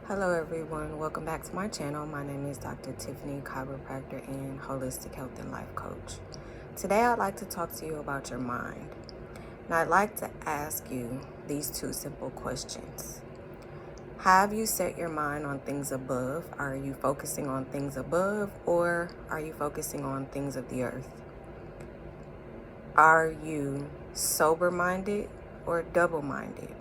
Hello everyone, welcome back to my channel. My name is Dr. Tiffany, chiropractor and holistic health and life coach. Today I'd like to talk to you about your mind. And I'd like to ask you these two simple questions. Have you set your mind on things above? Are you focusing on things above, or are you focusing on things of the earth? Are you sober-minded or double-minded?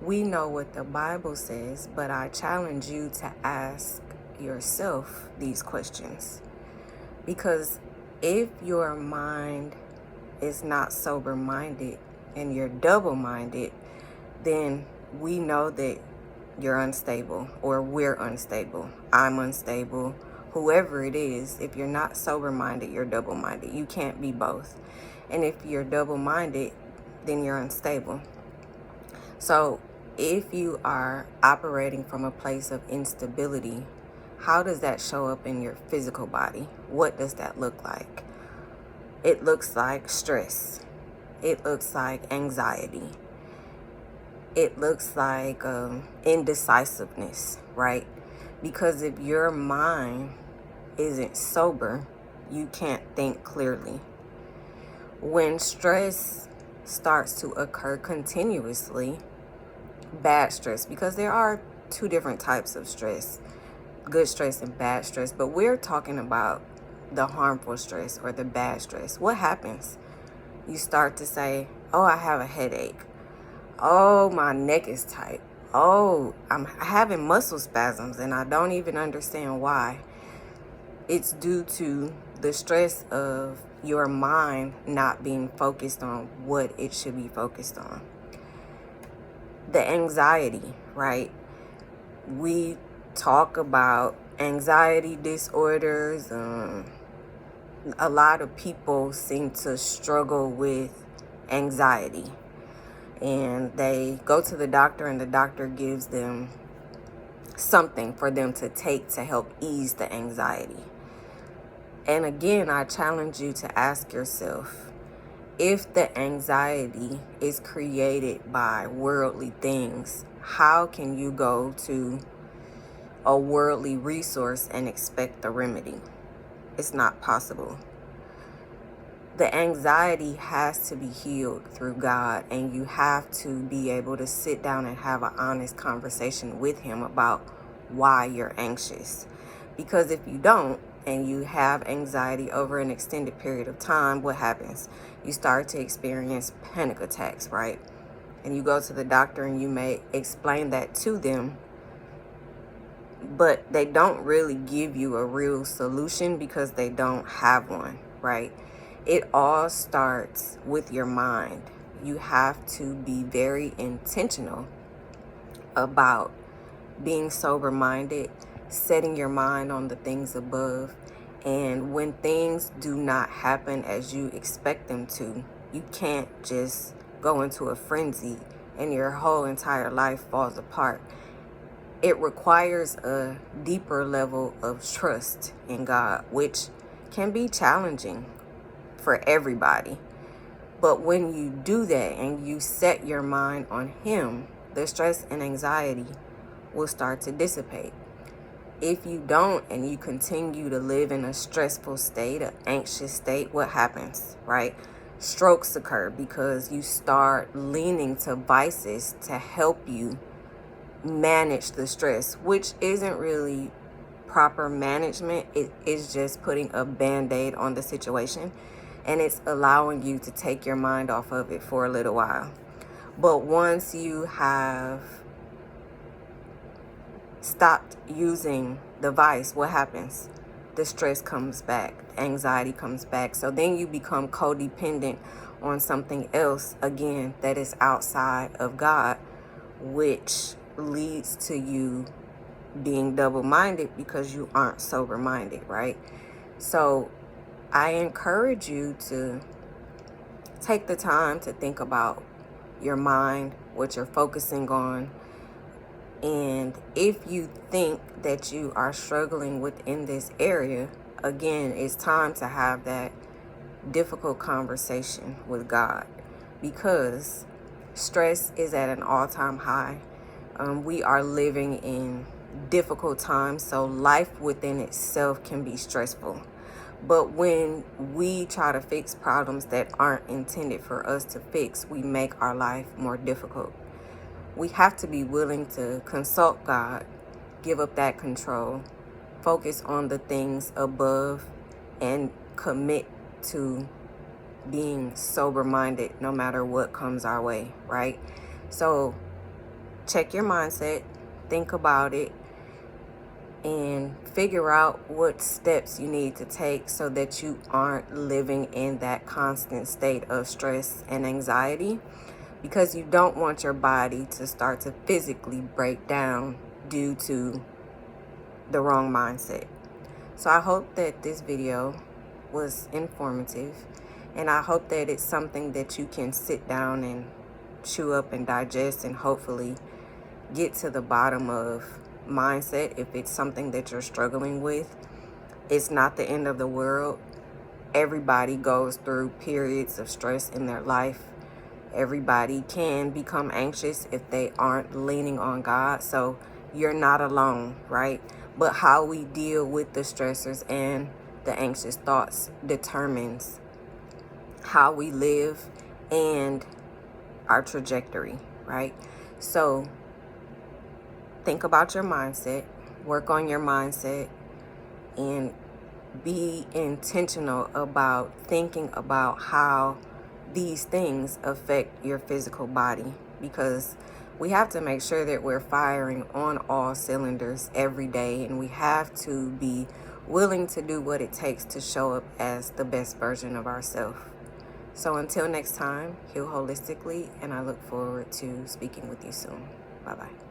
We know what the Bible says, but I challenge you to ask yourself these questions. Because if your mind is not sober-minded and you're double-minded, then we know that you're unstable, or we're unstable. I'm unstable. Whoever it is, if you're not sober-minded, you're double-minded. You can't be both. And if you're double-minded, then you're unstable. So if you are operating from a place of instability, how does that show up in your physical body? What does that look like? It looks like stress. It looks like anxiety. It looks like indecisiveness, right? Because if your mind isn't sober, you can't think clearly. When stress starts to occur continuously, bad stress, because there are two different types of stress, good stress and bad stress, but we're talking about the harmful stress or the bad stress. What happens? You start to say, oh, I have a headache. Oh, my neck is tight. Oh, I'm having muscle spasms and I don't even understand why. It's due to the stress of your mind not being focused on what it should be focused on. The anxiety, right? We talk about anxiety disorders. A lot of people seem to struggle with anxiety, and they go to the doctor and the doctor gives them something for them to take to help ease the anxiety. And again, I challenge you to ask yourself, if the anxiety is created by worldly things, how can you go to a worldly resource and expect the remedy? It's not possible. The anxiety has to be healed through God, and you have to be able to sit down and have an honest conversation with Him about why you're anxious. Because if you don't, and you have anxiety over an extended period of time, what happens? You start to experience panic attacks, right? And you go to the doctor and you may explain that to them, but they don't really give you a real solution because they don't have one, right? It all starts with your mind. You have to be very intentional about being sober-minded, setting your mind on the things above. And when things do not happen as you expect them to, you can't just go into a frenzy and your whole entire life falls apart. It requires a deeper level of trust in God, which can be challenging for everybody. But when you do that and you set your mind on Him, the stress and anxiety will start to dissipate. If you don't and you continue to live in a stressful state, an anxious state, what happens, right? Strokes occur because you start leaning to vices to help you manage the stress, which isn't really proper management. It is just putting a band-aid on the situation, and it's allowing you to take your mind off of it for a little while. But once you have stopped using the vice, what happens? The stress comes back, anxiety comes back. So then you become codependent on something else, again, that is outside of God, which leads to you being double-minded because you aren't sober-minded, right? So I encourage you to take the time to think about your mind, what you're focusing on. And if you think that you are struggling within this area, again, it's time to have that difficult conversation with God, because stress is at an all-time high. We are living in difficult times, so life within itself can be stressful. But when we try to fix problems that aren't intended for us to fix, we make our life more difficult. We have to be willing to consult God, give up that control, focus on the things above, and commit to being sober-minded no matter what comes our way, right? So check your mindset, think about it, and figure out what steps you need to take so that you aren't living in that constant state of stress and anxiety, because you don't want your body to start to physically break down due to the wrong mindset. So I hope that this video was informative, and I hope that it's something that you can sit down and chew up and digest and hopefully get to the bottom of mindset. If it's something that you're struggling with, it's not the end of the world. Everybody goes through periods of stress in their life. Everybody can become anxious if they aren't leaning on God. So you're not alone, right? But how we deal with the stressors and the anxious thoughts determines how we live and our trajectory, right? So think about your mindset, work on your mindset, and be intentional about thinking about how these things affect your physical body, because we have to make sure that we're firing on all cylinders every day, and we have to be willing to do what it takes to show up as the best version of ourselves. So until next time, heal holistically, and I look forward to speaking with you soon. Bye-bye.